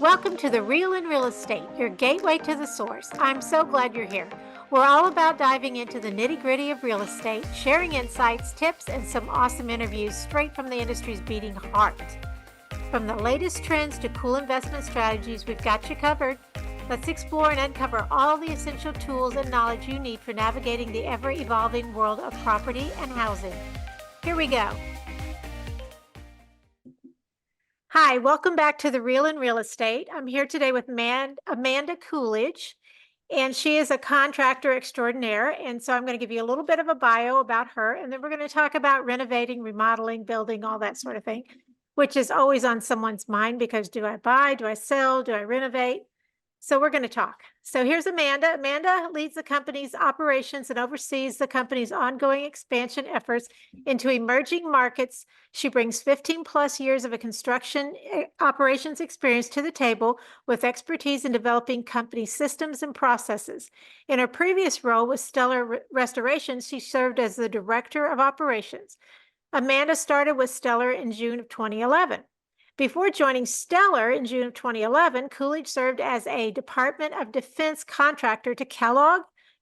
Welcome to The Real in Real Estate, your gateway to the source. I'm so glad you're here. We're all about diving into the nitty-gritty of real estate, sharing insights, tips, and some awesome interviews straight from the industry's beating heart. From the latest trends to cool investment strategies, we've got you covered. Let's explore and uncover all the essential tools and knowledge you need for navigating the ever-evolving world of property and housing. Here we go. Hi, welcome back to The Real in Real Estate. I'm here today with Amanda Coolidge, and she is a contractor extraordinaire. And so I'm going to give you a little bit of a bio about her, and then we're going to talk about renovating, remodeling, building, all that sort of thing, which is always on someone's mind because do I buy, do I sell, do I renovate? So we're going to talk. So here's Amanda. Amanda leads the company's operations and oversees the company's ongoing expansion efforts into emerging markets. She brings 15 plus years of a construction operations experience to the table with expertise in developing company systems and processes. In her previous role with Stellar Restoration, she served as the director of operations. Amanda started with Stellar in June of 2011. Before joining Stellar in June of 2011, Coolidge served as a Department of Defense contractor to Kellogg,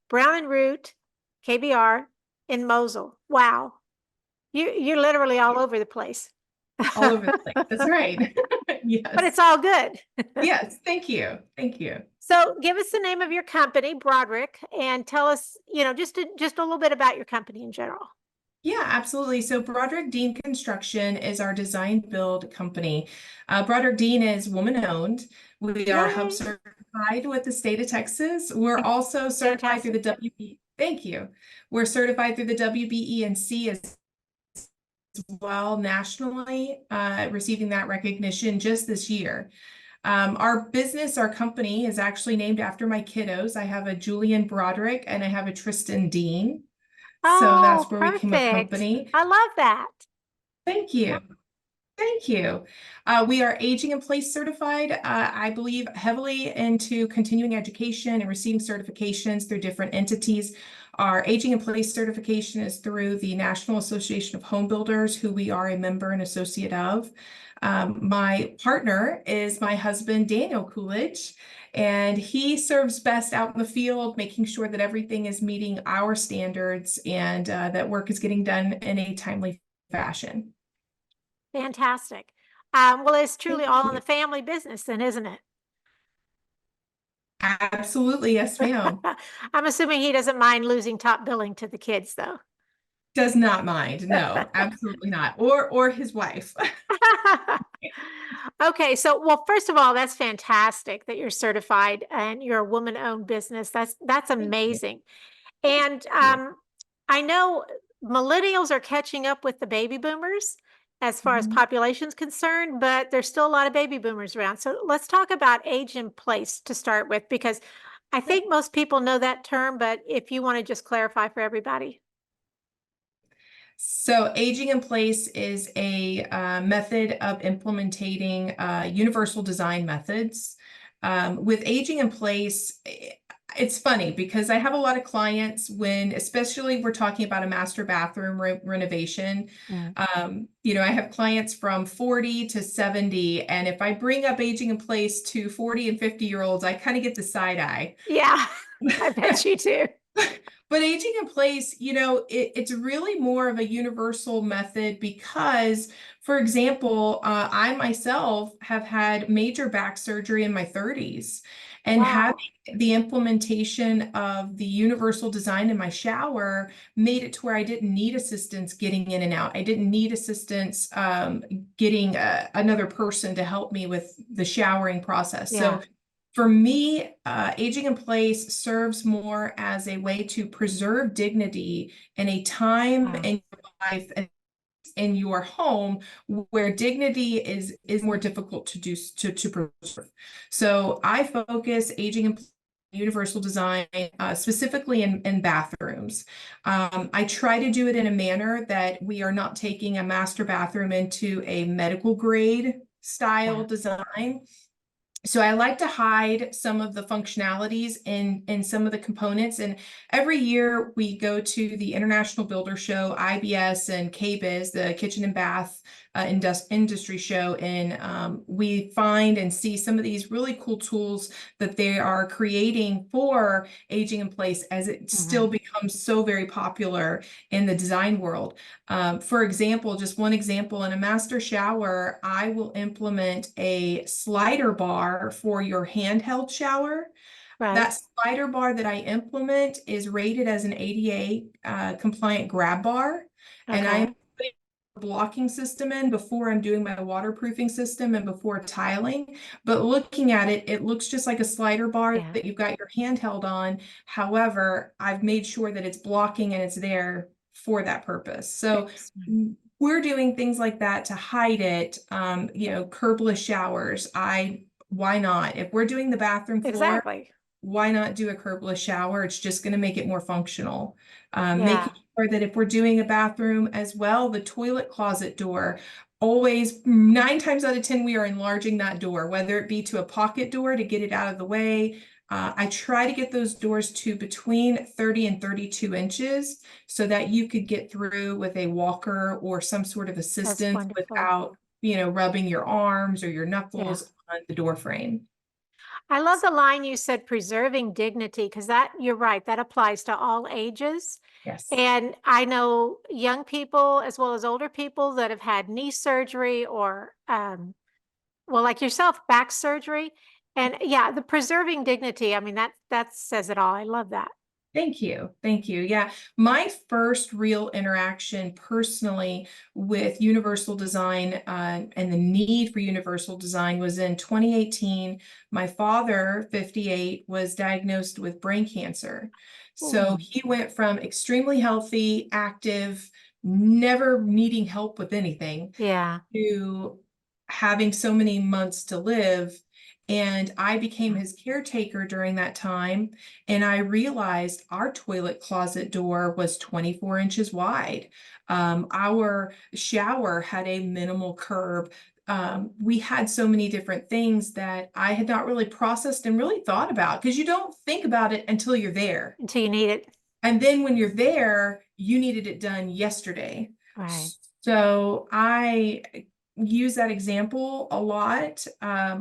Brown and Root, KBR in Mosul. Wow. You're literally all over the place. All over the place. That's right. Yes. But it's all good. Yes. Thank you. Thank you. So give us the name of your company, Broderick, and tell us, just a little bit about your company in general. Yeah, absolutely. So Broderick Dean Construction is our design build company. Broderick Dean is woman owned. We are Yay. hub certified with the state of Texas. We're also certified through the WB. Thank you. We're certified through the WBENC as well nationally, receiving that recognition just this year. Our company is actually named after my kiddos. I have a Julian Broderick and I have a Tristan Dean. So that's where perfect. we became a company. I love that. Thank you. Thank you. We are aging in place certified. I believe heavily into continuing education and receiving certifications through different entities. Our aging in place certification is through the National Association of Home Builders, who we are a member and associate of. My partner is my husband, Daniel Coolidge, and he serves best out in the field, making sure that everything is meeting our standards and that work is getting done in a timely fashion. Fantastic. Well, it's truly all in the family business then, isn't it? Absolutely. Yes, ma'am. I'm assuming he doesn't mind losing top billing to the kids, though. Does not mind. No, absolutely not. Or his wife. Okay, so well, first of all, that's fantastic that you're certified and you're a woman-owned business. That's amazing. And I know millennials are catching up with the baby boomers as far as population's concerned, but there's still a lot of baby boomers around. So let's talk about age in place to start with, because I think most people know that term, but if you want to just clarify for everybody. So aging in place is a method of implementing universal design methods. With aging in place, it's funny because I have a lot of clients especially we're talking about a master bathroom renovation. I have clients from 40 to 70, and if I bring up aging in place to 40 and 50-year-olds, I kind of get the side eye. Yeah, I bet you do. But aging in place, it's really more of a universal method because, for example, I myself have had major back surgery in my 30s, and having the implementation of the universal design in my shower made it to where I didn't need assistance getting in and out. I didn't need assistance getting another person to help me with the showering process. Yeah. So for me, aging in place serves more as a way to preserve dignity in a time in your life and in your home where dignity is more difficult to preserve. So I focus aging in universal design, specifically in bathrooms. I try to do it in a manner that we are not taking a master bathroom into a medical grade style design. So I like to hide some of the functionalities in some of the components. And every year we go to the International Builder Show, IBS and KBIS, the Kitchen and Bath Industry Show. And we find and see some of these really cool tools that they are creating for aging in place as it still Mhm. becomes so very popular in the design world. For example, just one example, in a master shower, I will implement a slider bar for your handheld shower. Right. That slider bar that I implement is rated as an ADA compliant grab bar. And I'm Okay. putting a blocking system in before I'm doing my waterproofing system and before tiling. But looking at it, it looks just like a slider bar Yeah. that you've got your handheld on. However, I've made sure that it's blocking and it's there for that purpose. So Very smart. we're doing things like that to hide it. Curbless showers. Why not? If we're doing the bathroom floor, Exactly. why not do a curbless shower? It's just going to make it more functional. Making Yeah. sure that if we're doing a bathroom as well, the toilet closet door, always 9 times out of 10, we are enlarging that door, whether it be to a pocket door to get it out of the way. I try to get those doors to between 30 and 32 inches so that you could get through with a walker or some sort of That's assistance wonderful. without, rubbing your arms or your Yeah. knuckles on the door frame. I love the line you said, preserving dignity, because that, you're right, that applies to all ages. Yes. And I know young people as well as older people that have had knee surgery or, well, like yourself, back surgery. And yeah, the preserving dignity, I mean, that says it all. I love that. Thank you. Thank you. Yeah. My first real interaction personally with universal design and the need for universal design was in 2018. My father, 58, was diagnosed with brain cancer. So Ooh, he went from extremely healthy, active, never needing help with anything yeah. to having so many months to live. And I became his caretaker during that time. And I realized our toilet closet door was 24 inches wide. Our shower had a minimal curb. We had so many different things that I had not really processed and really thought about because you don't think about it until you're there. Until you need it. And then when you're there, you needed it done yesterday. Right. So I use that example a lot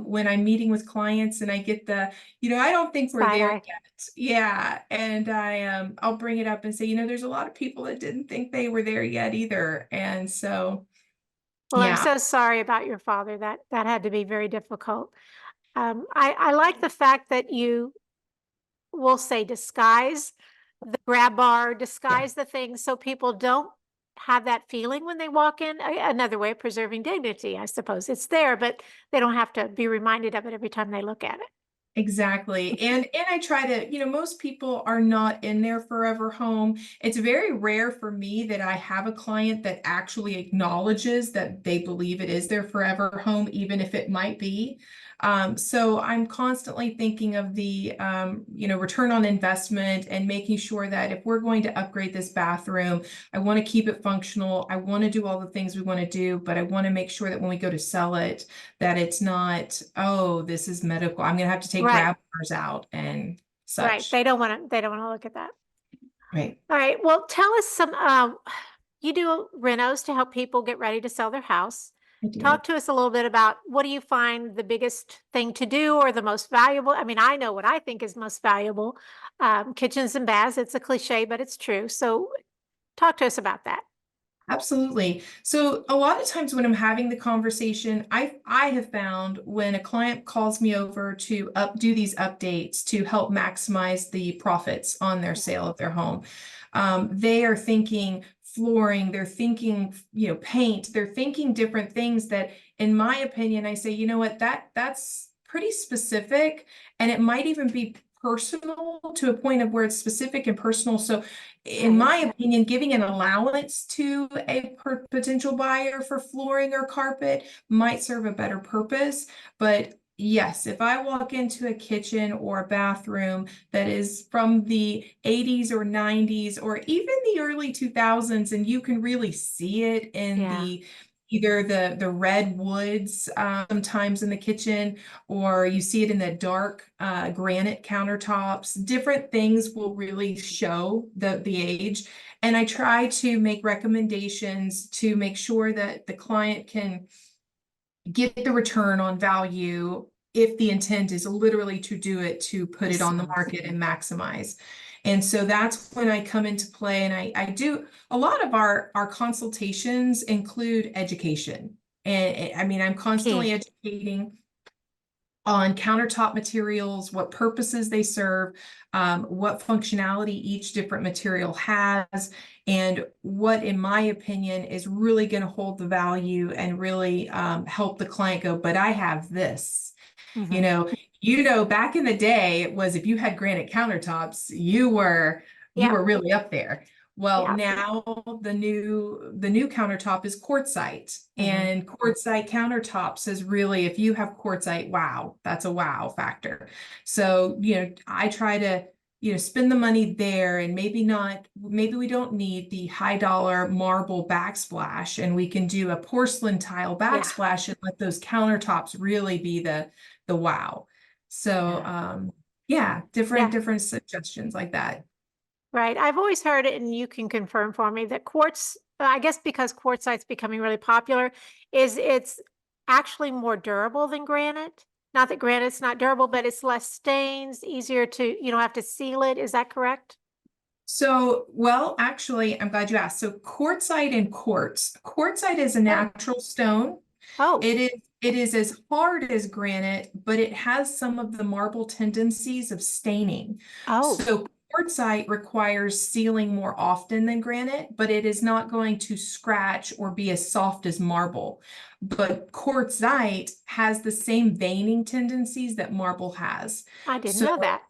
when I'm meeting with clients and I get I don't think we're Side there eye. yet. Yeah. And I'll bring it up and say, there's a lot of people that didn't think they were there yet either. And so, Well, I'm yeah, so sorry about your father. That had to be very difficult. I like the fact that you will say disguise the grab bar, yeah. disguise the things so people don't have that feeling when they walk in. Another way of preserving dignity, I suppose. It's there, but they don't have to be reminded of it every time they look at it. Exactly. And I try to, most people are not in their forever home. It's very rare for me that I have a client that actually acknowledges that they believe it is their forever home, even if it might be. So I'm constantly thinking of the, return on investment and making sure that if we're going to upgrade this bathroom, I want to keep it functional. I want to do all the things we want to do, but I want to make sure that when we go to sell it, that it's not, oh, this is medical. I'm gonna have to take Right, grab bars out and right. such. They don't want to look at that. Right. All right. Well, tell us some you do renos to help people get ready to sell their house. I do. Talk to us a little bit about what do you find the biggest thing to do or the most valuable? I mean, I know what I think is most valuable. Kitchens and baths, it's a cliche, but it's true. So talk to us about that. Absolutely. So a lot of times when I'm having the conversation, I have found when a client calls me over to do these updates to help maximize the profits on their sale of their home, they are thinking flooring, they're thinking, paint, they're thinking different things that, in my opinion, I say, you know what, that's pretty specific, and it might even be personal to a point of where it's specific and personal. So in Right. my opinion, giving an allowance to a potential buyer for flooring or carpet might serve a better purpose. But yes, if I walk into a kitchen or a bathroom that is from the 80s or 90s or even the early 2000s, and you can really see it in Yeah. the either the red woods sometimes in the kitchen, or you see it in the dark granite countertops. Different things will really show the age. And I try to make recommendations to make sure that the client can get the return on value if the intent is literally to do it, to put it on the market and maximize. And so that's when I come into play, and I do a lot of our consultations include education. And I mean, I'm constantly Key. educating on countertop materials, what purposes they serve, what functionality each different material has, and what, in my opinion, is really going to hold the value and really help the client go, but I have this. Mhm. Back in the day, it was if you had granite countertops, you Yeah. were really up there. Well, Yeah. now the new countertop is quartzite, Mhm. and quartzite countertops is really, if you have quartzite, wow, that's a wow factor. So, I try to, spend the money there, and maybe we don't need the high dollar marble backsplash, and we can do a porcelain tile Yeah. backsplash and let those countertops really be the wow. So, Yeah. yeah, Yeah. different suggestions like that. Right. I've always heard it, and you can confirm for me that quartz, I guess because quartzite's becoming really popular, is it's actually more durable than granite. Not that granite's not durable, but it's less stains, easier to, you don't have to seal it. Is that correct? So, well, actually, I'm glad you asked. So, quartzite and quartz. Quartzite is a Oh, natural stone. oh, It is as hard as granite, but it has some of the marble tendencies of staining. oh, So quartzite requires sealing more often than granite, but it is not going to scratch or be as soft as marble. But quartzite has the same veining tendencies that marble has. I didn't So know that.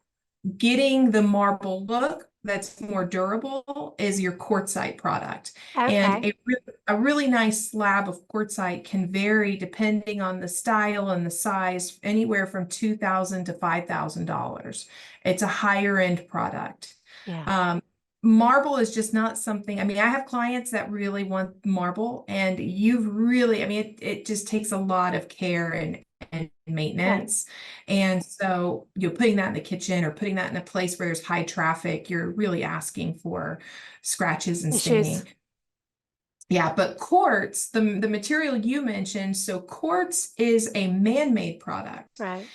getting the marble look that's more durable is your quartzite product. And Okay. a really nice slab of quartzite can vary depending on the style and the size, anywhere from $2,000 to $5,000. It's a higher end product. Yeah. Um, Marble is just not something, I mean, I have clients that really want marble, and I mean, it just takes a lot of care and Right. maintenance. And so you're putting that in the kitchen or putting that in a place where there's high traffic, you're really asking for scratches and Issues. staining. Yeah, but quartz, the material you mentioned, so quartz is a man-made product. Right.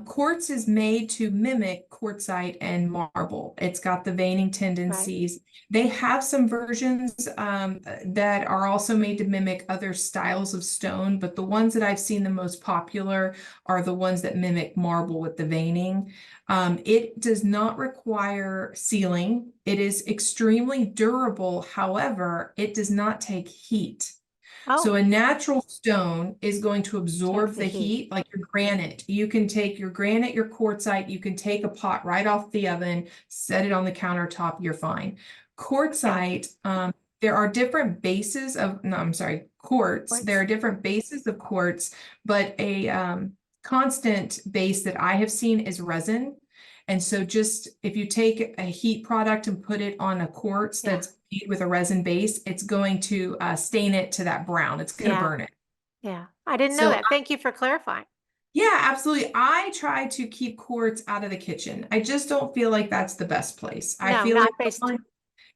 Quartz is made to mimic quartzite and marble. It's got the veining Right. tendencies. They have some versions that are also made to mimic other styles of stone, but the ones that I've seen the most popular are the ones that mimic marble with the veining. It does not require sealing. It is extremely durable. However, it does not take heat. So Oh, a natural stone is going to absorb takes the the heat. heat, like your granite. You can take your granite, your quartzite, you can take a pot right off the oven, set it on the countertop, you're fine. Okay. Quartzite, there are different bases of, no, I'm sorry, quartz. There Quartz. are different bases of quartz, but a constant base that I have seen is resin. And so just if you take a heat product and put it on a quartz Yeah. that's made with a resin base, it's going to stain it to that brown. It's going to Yeah. burn it. Yeah. I didn't know So that. Thank you for clarifying. yeah, absolutely. I try to keep quartz out of the kitchen. I just don't feel like that's the best place. I No, feel like not based.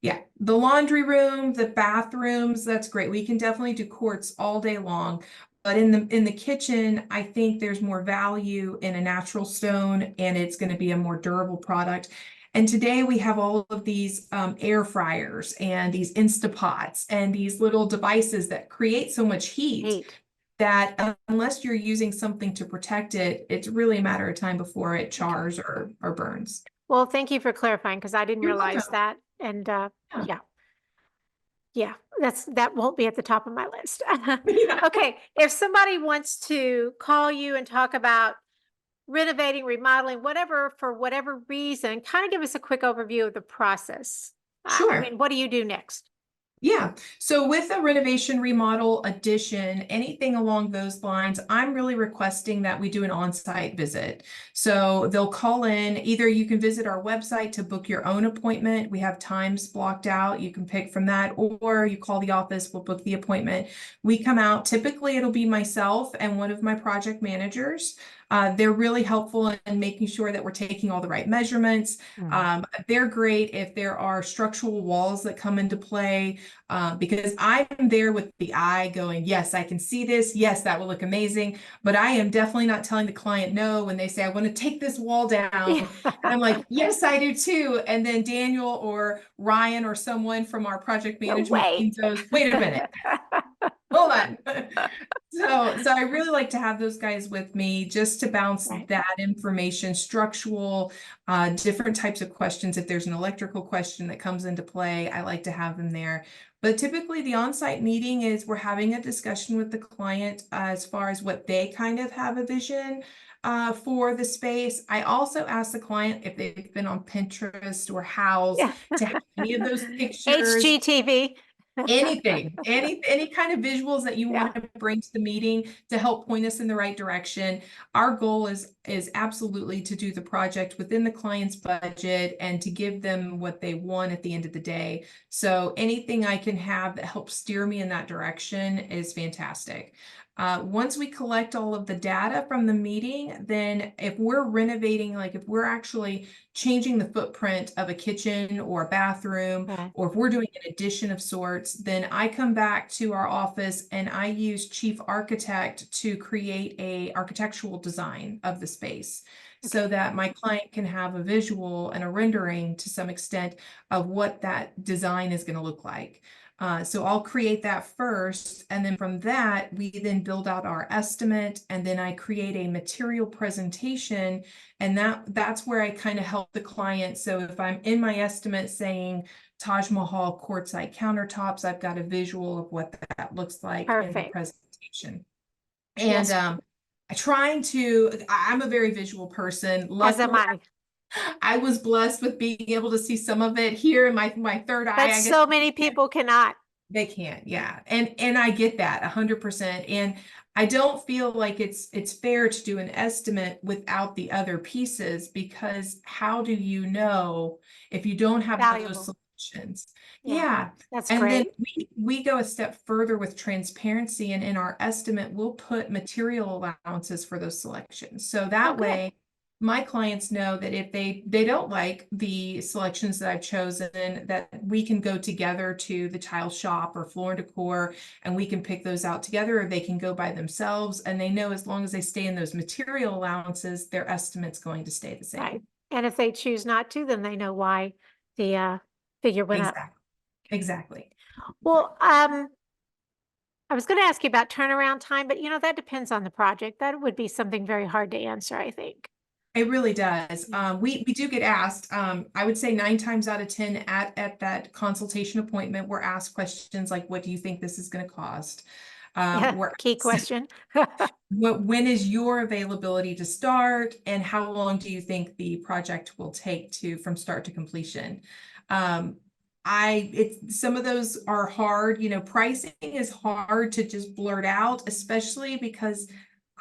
yeah, the laundry room, the bathrooms, that's great. We can definitely do quartz all day long. But in the kitchen, I think there's more value in a natural stone, and it's going to be a more durable product. And today we have all of these air fryers and these Instapots and these little devices that create so much heat Heat. that unless you're using something to protect it, it's really a matter of time before it Okay. chars or burns. Well, thank you for clarifying because I didn't You're realize welcome. that. And Yeah. yeah, yeah, that won't be at the top of my list. Yeah. Okay, if somebody wants to call you and talk about renovating, remodeling, whatever, for whatever reason, kind of give us a quick overview of the process. I Sure. mean, what do you do next? Yeah. So with a renovation, remodel, addition, anything along those lines, I'm really requesting that we do an on-site visit. So they'll call in, either you can visit our website to book your own appointment. We have times blocked out. You can pick from that, or you call the office, we'll book the appointment. We come out, typically it'll be myself and one of my project managers. They're really helpful in making sure that we're taking all the right measurements. Mm. They're great if there are structural walls that come into play, because I'm there with the eye going, yes, I can see this. Yes, that will look amazing. But I am definitely not telling the client no when they say, I want to take this wall down. And I'm like, yes, I do too. And then Daniel or Ryan or someone from our project No, management wait. team goes, wait a minute, hold on. So I really like to have those guys with me just to bounce Right. that information, structural, different types of questions. If there's an electrical question that comes into play, I like to have them there. But typically the on-site meeting is we're having a discussion with the client as far as what they kind of have a vision for the space. I also ask the client if they've been on Pinterest or House Yeah. to have any of those pictures. HGTV. Anything, any kind of visuals that you Yeah. want to bring to the meeting to help point us in the right direction. Our goal is absolutely to do the project within the client's budget and to give them what they want at the end of the day. So anything I can have that helps steer me in that direction is fantastic. Once we collect all of the data from the meeting, then if we're renovating, like if we're actually changing the footprint of a kitchen or a bathroom, Right. or if we're doing an addition of sorts, then I come back to our office and I use chief architect to create a architectural design of the space so Okay. that my client can have a visual and a rendering to some extent of what that design is going to look like. So I'll create that first, and then from that, we then build out our estimate, and then I create a material presentation, and that's where I kind of help the client. So if I'm in my estimate saying Taj Mahal quartzite countertops, I've got a visual of what that looks like in the Perfect. presentation. And Yes. I'm a very visual person. As am Luckily, I. I was blessed with being able to see some of it here in my third But eye, I guess. so many people cannot. They can't, yeah. And I get that 100%. And I don't feel like it's fair to do an estimate without the other pieces, because how do you know if you don't have those Valuable. solutions? Yeah. Yeah. That's And then great. we go a step further with transparency, and in our estimate, we'll put material allowances for those selections. So Oh, that good. way my clients know that if they don't like the selections that I've chosen, that we can go together to the tile shop or floor and decor, and we can pick those out together, or they can go by themselves, and they know as long as they stay in those material allowances, their estimate's going to stay the Right. same. And if they choose not to, then they know why the figure went up. Exactly. Exactly. Well, I was going to ask you about turnaround time, but that depends on the project. That would be something very hard to answer, I think. It really does. Yeah. We do get asked, I would say 9 times out of 10 at that consultation appointment, we're asked questions like, what do you think this is going to cost? Yeah. We're Key asked, question. when is your availability to start, and how long do you think the project will take from start to completion? Um, some of those are hard, pricing is hard to just blurt out, especially because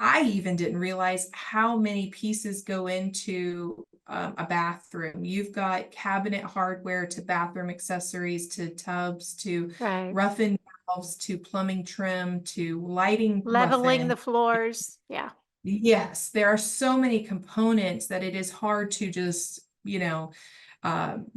I even didn't realize how many pieces go into a bathroom. You've got cabinet hardware to bathroom accessories to tubs to Right. rough-in valves to plumbing trim to lighting Leveling rough-in. the floors. Yeah. Yes, there are so many components that it is hard to just,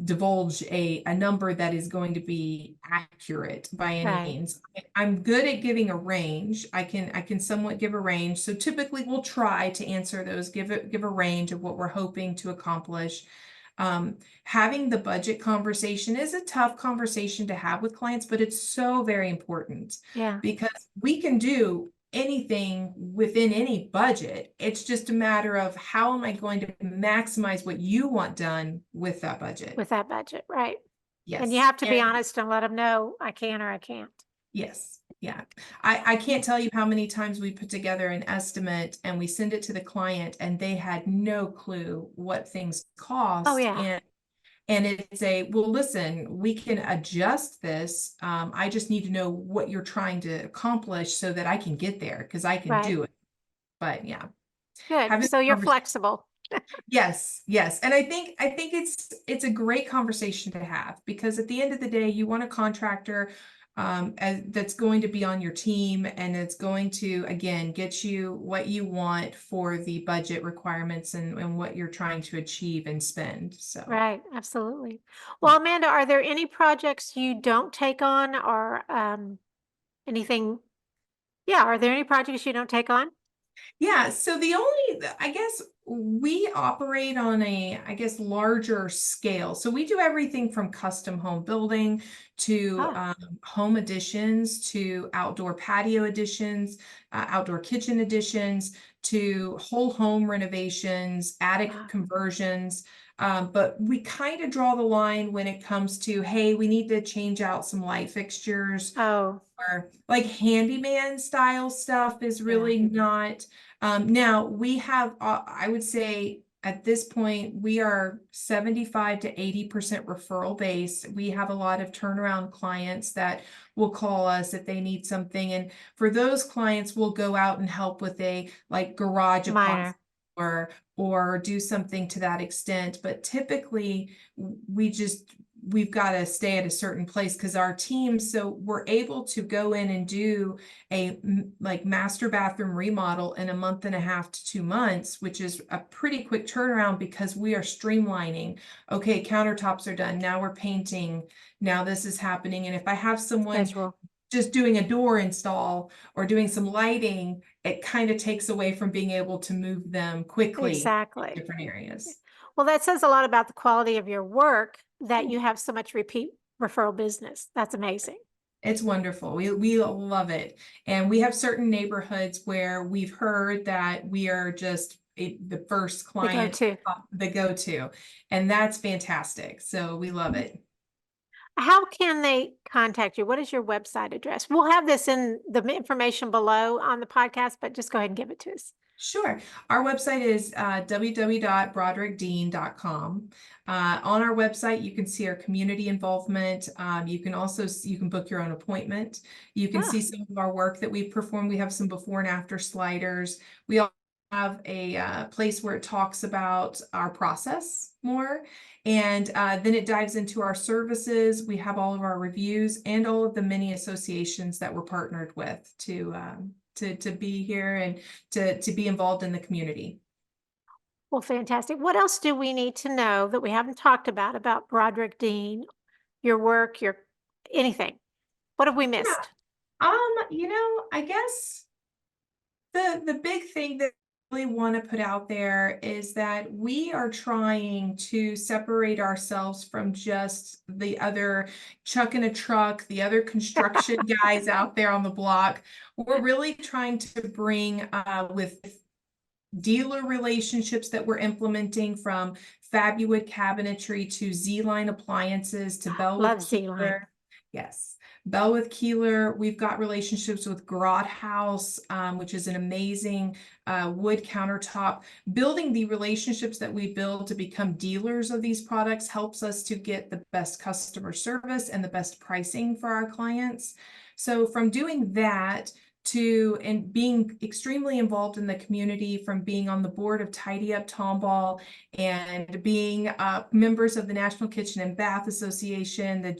divulge a number that is going to be accurate by any Right. means. I'm good at giving a range. I can somewhat give a range. So typically we'll try to answer those, give a range of what we're hoping to accomplish. Having the budget conversation is a tough conversation to have with clients, but it's so very important Yeah. because we can do anything within any budget. It's just a matter of how am I going to maximize what you want done with that budget? With that budget. Right. And you Yes. have to be honest and let them know I can or I can't. Yes. Yeah. I can't tell you how many times we put together an estimate and we send it to the client and they had no clue what things Oh, cost. yeah. And it's well, listen, we can adjust this. I just need to know what you're trying to accomplish so that I can get there because I can Right. do it. But yeah, Good. having So the you're conversation. flexible. Yes, yes. And I think it's a great conversation to have because at the end of the day, you want a contractor that's going to be on your team and it's going to, again, get you what you want for the budget requirements and what you're trying to achieve and spend. So, Right. Absolutely. yeah. Well, Amanda, are there any projects you don't take on or anything? Yeah. Are there any projects you don't take on? Yeah, so I guess we operate on I guess, larger scale. So we do everything from custom home building to Ah, home additions to outdoor patio additions, outdoor kitchen additions to whole home renovations, attic ah. conversions. But we kind of draw the line when it comes to, hey, we need to change out some light fixtures Oh, or like handyman style stuff is yeah. really not. Now we have, I would say at this point, we are 75 to 80% referral based. We have a lot of turnaround clients that will call us if they need something. And for those clients, we'll go out and help with a like garage epoxy Minor. or do something to that extent. But typically we just we've got to stay at a certain place because our team, so we're able to go in and do like master bathroom remodel in a month and a half to 2 months, which is a pretty quick turnaround because we are streamlining. Okay, countertops are done. Now we're painting. Now this is happening. And if I have someone Schedule. just doing a door install or doing some lighting, it kind of takes away from being able to move them quickly in Exactly. different areas. Well, that says a lot about the quality of your work that you have so much repeat referral business. That's amazing. It's wonderful. We love it. And we have certain neighborhoods where we've heard that we are just the first The client, go-to. the go-to. And that's fantastic. So we love it. How can they contact you? What is your website address? We'll have this in the information below on the podcast, but just go ahead and give it to us. Sure. Our website is www.broderickdean.com. On our website, you can see our community involvement. You can also you can book your own appointment. You can see Ah, some of our work that we perform. We have some before and after sliders. We also have a place where it talks about our process more. And then it dives into our services. We have all of our reviews and all of the many associations that we're partnered with to be here and to be involved in the community. well, fantastic. What else do we need to know that we haven't talked about Broderick Dean, your work, your anything? What have we Yeah. missed? I guess the big thing that I really want to put out there is that we are trying to separate ourselves from just the other chuck in a truck, the other construction guys out there on the block. We're really trying to bring with dealer relationships that we're implementing from Fabuwood cabinetry to Z-Line appliances to Bell with Love Z-Line. Keeler. Yes. Bell with Keeler. We've got relationships with Garage House, which is an amazing wood countertop. Building the relationships that we build to become dealers of these products helps us to get the best customer service and the best pricing for our clients. So from doing that, and being extremely involved in the community, from being on the board of Tidy Up Tomball and being members of the National Kitchen and Bath Association, the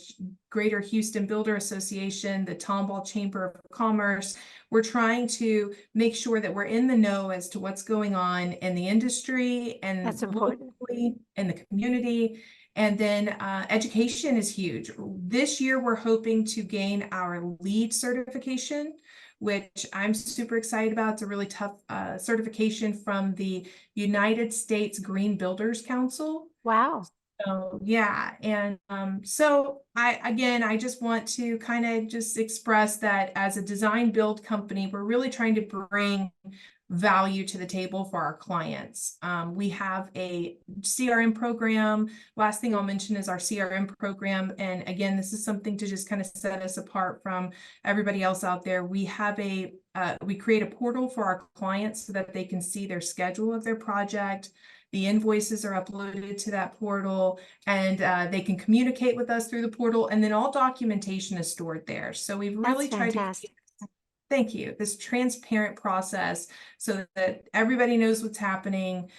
Greater Houston Builder Association, the Tomball Chamber of Commerce. We're trying to make sure that we're in the know as to what's going on in the industry and That's important. locally in the community. And then education is huge. This year, we're hoping to gain our LEED certification, which I'm super excited about. It's a really tough certification from the United States Green Builders Council. Wow. So yeah, and so I just want to kind of just express that as a design build company, we're really trying to bring value to the table for our clients. We have a CRM program. Last thing I'll mention is our CRM program. And again, this is something to just kind of set us apart from everybody else out there. We have we create a portal for our clients so that they can see their schedule of their project. The invoices are uploaded to that portal, and they can communicate with us through the portal, and then all documentation is stored there. So we've That's really tried to fantastic. thank you, this transparent process so that everybody knows what's happening.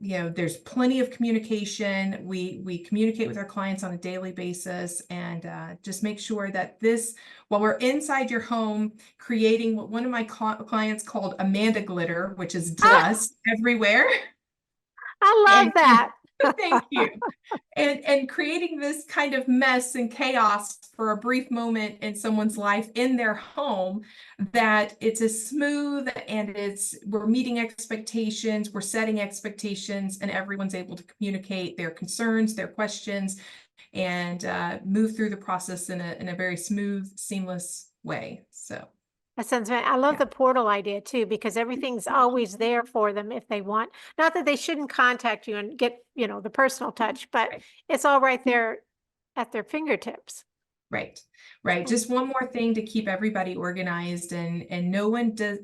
There's plenty of communication. We communicate with our clients on a daily basis, and just make sure that while we're inside your home, creating what one of my clients called Amanda glitter, which is dust everywhere. I love And that. thank you. And creating this kind of mess and chaos for a brief moment in someone's life in their home, that it's as smooth and we're meeting expectations, we're setting expectations, and everyone's able to communicate their concerns, their questions, and move through the process in a very smooth, seamless way. So That sounds I love yeah. the portal idea too, because everything's always there for them if they want. Not that they shouldn't contact you and get, the personal touch, but Right. it's all right there at their fingertips. Right. Just one more thing to keep everybody organized, and no one does.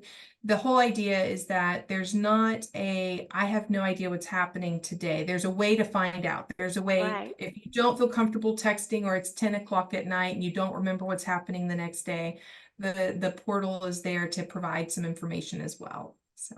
The whole idea is that there's not I have no idea what's happening today. There's a way to find out. There's a way, Right. if you don't feel comfortable texting, or it's 10 o'clock at night and you don't remember what's happening the next day, the portal is there to provide some information as well. So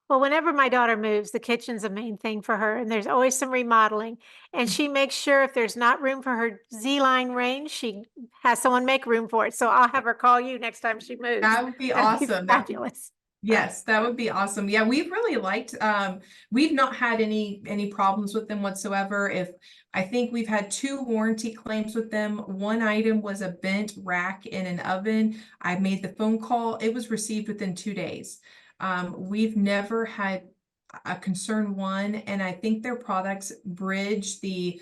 Well, whenever my daughter moves, the kitchen's a main thing for her, and there's always some remodeling. And she makes sure if there's not room for her Z-line range, she has someone make room for it. So I'll have her call you next time she moves. that would be That'd be awesome. fabulous. Yes, that would be awesome. Yeah, we've really liked, we've not had any problems with them whatsoever. I think we've had 2 warranty claims with them. One item was a bent rack in an oven. I made the phone call. It was received within 2 days. We've never had a concern one, and I think their products bridge the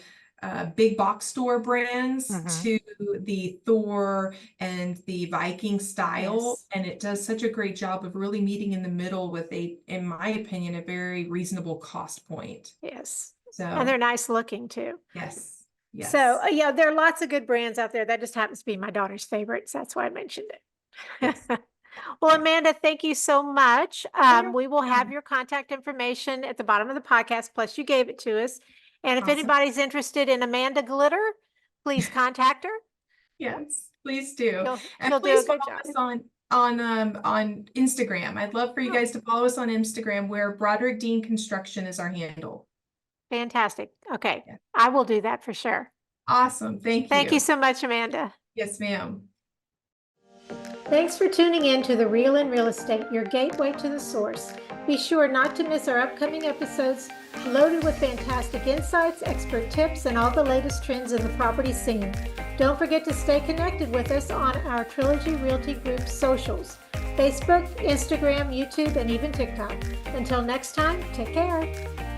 big box store brands to the Thor and the Viking style. Yes. And it does such a great job of really meeting in the middle with in my opinion, a very reasonable cost point. Yes. So, And they're nice looking too. yes. So, yeah, there are lots of good brands out there. That just happens to be my daughter's favorites. That's why I mentioned it. Yes. Well, Yes. Amanda, thank you so much. Oh, We will yeah. have your contact information at the bottom of the podcast, plus you gave it to us. And if Awesome. anybody's interested in Amanda Glitter, please contact her. Yes, please do. And She'll do a please good follow job. us on Instagram. I'd love for you guys to follow us on Instagram, where Broderick Dean Construction is our handle. Fantastic. Okay. Yeah. I will do that for sure. Awesome. Thank you. Thank you so much, Amanda. Yes, ma'am. Thanks for tuning in to The Real in Real Estate, your gateway to the source. Be sure not to miss our upcoming episodes loaded with fantastic insights, expert tips, and all the latest trends in the property scene. Don't forget to stay connected with us on our Trilogy Realty Group socials: Facebook, Instagram, YouTube, and even TikTok. Until next time, take care.